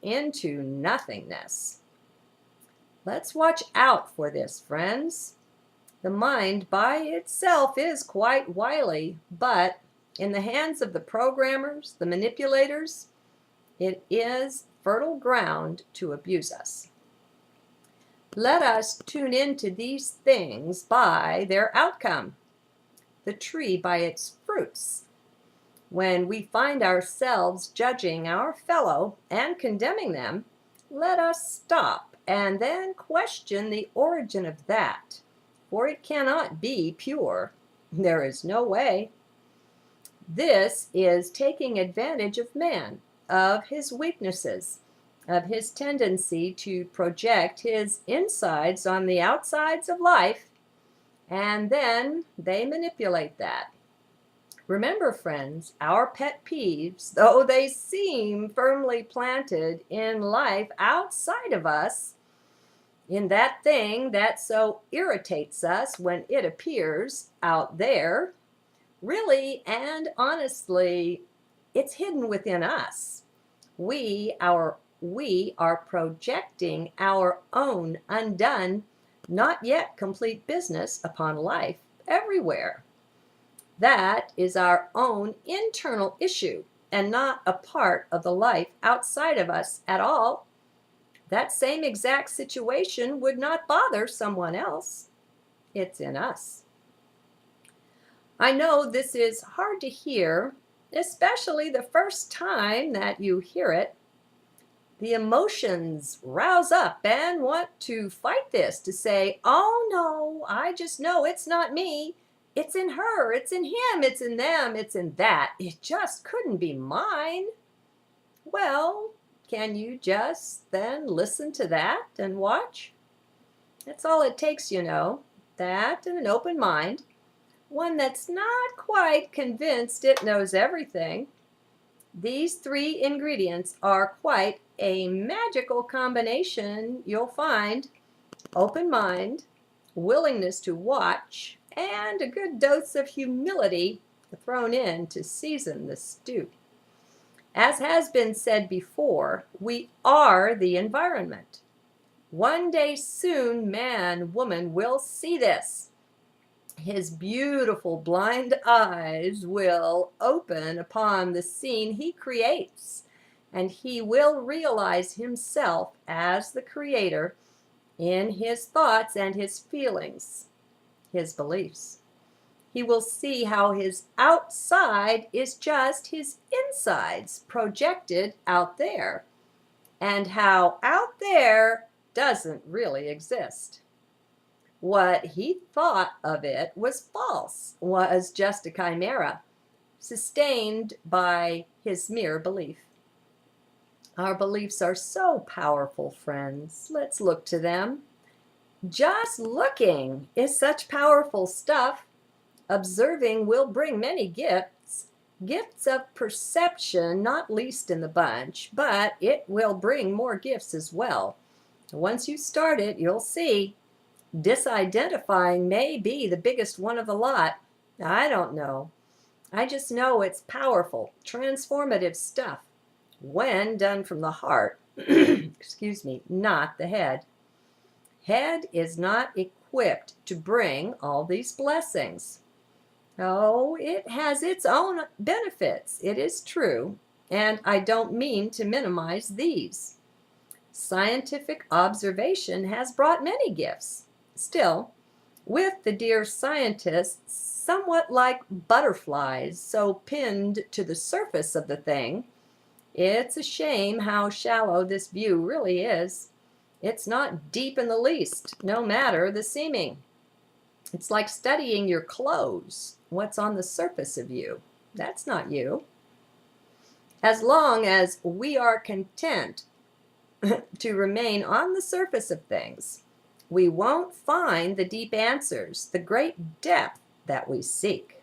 into nothingness. Let's watch out for this, friends. The mind by itself is quite wily, but in the hands of the programmers, the manipulators, it is fertile ground to abuse us. Let us tune into these things by their outcome, the tree by its fruits. When we find ourselves judging our fellow and condemning them, let us stop and then question the origin of that, for it cannot be pure. There is no way. This is taking advantage of man, of his weaknesses, of his tendency to project his insides on the outsides of life, and then they manipulate that. Remember, friends, our pet peeves, though they seem firmly planted in life outside of us, in that thing that so irritates us when it appears out there, really and honestly, it's hidden within us. We are projecting our own undone, not yet complete business upon life everywhere. That is our own internal issue and not a part of the life outside of us at all. That same exact situation would not bother someone else. It's in us. I know this is hard to hear, especially the first time that you hear it. The emotions rouse up and want to fight this, to say, oh no, I just know it's not me. It's in her, it's in him, it's in them, it's in that. It just couldn't be mine. Well, can you just then listen to that and watch? That's all it takes, you know, that and an open mind, one that's not quite convinced it knows everything. These three ingredients are quite a magical combination, you'll find. Open mind, willingness to watch, and a good dose of humility thrown in to season the stew. As has been said before, we are the environment. One day soon, man, woman will see this. His beautiful blind eyes will open upon the scene he creates, and he will realize himself as the creator in his thoughts and his feelings, his beliefs. He will see how his outside is just his insides projected out there, and how out there doesn't really exist. What he thought of it was false, was just a chimera, sustained by his mere belief. Our beliefs are so powerful, friends. Let's look to them. Just looking is such powerful stuff. Observing will bring many gifts, gifts of perception, not least in the bunch, but it will bring more gifts as well. Once you start it, you'll see. Disidentifying may be the biggest one of the lot. I don't know. I just know it's powerful, transformative stuff when done from the heart, excuse me, not the head. Head is not equipped to bring all these blessings. Oh, it has its own benefits, it is true, and I don't mean to minimize these. Scientific observation has brought many gifts. Still, with the dear scientists somewhat like butterflies so pinned to the surface of the thing, it's a shame how shallow this view really is. It's not deep in the least, no matter the seeming. It's like studying your clothes, what's on the surface of you. That's not you. As long as we are content to remain on the surface of things, we won't find the deep answers, the great depth that we seek.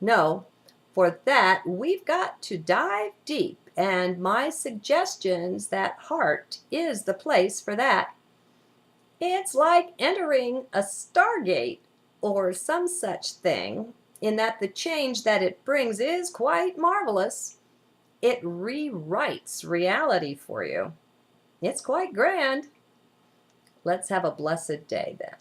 No, for that we've got to dive deep, and my suggestions that heart is the place for that. It's like entering a stargate or some such thing, in that the change that it brings is quite marvelous. it rewrites reality for you. It's quite grand. Let's have a blessed day then.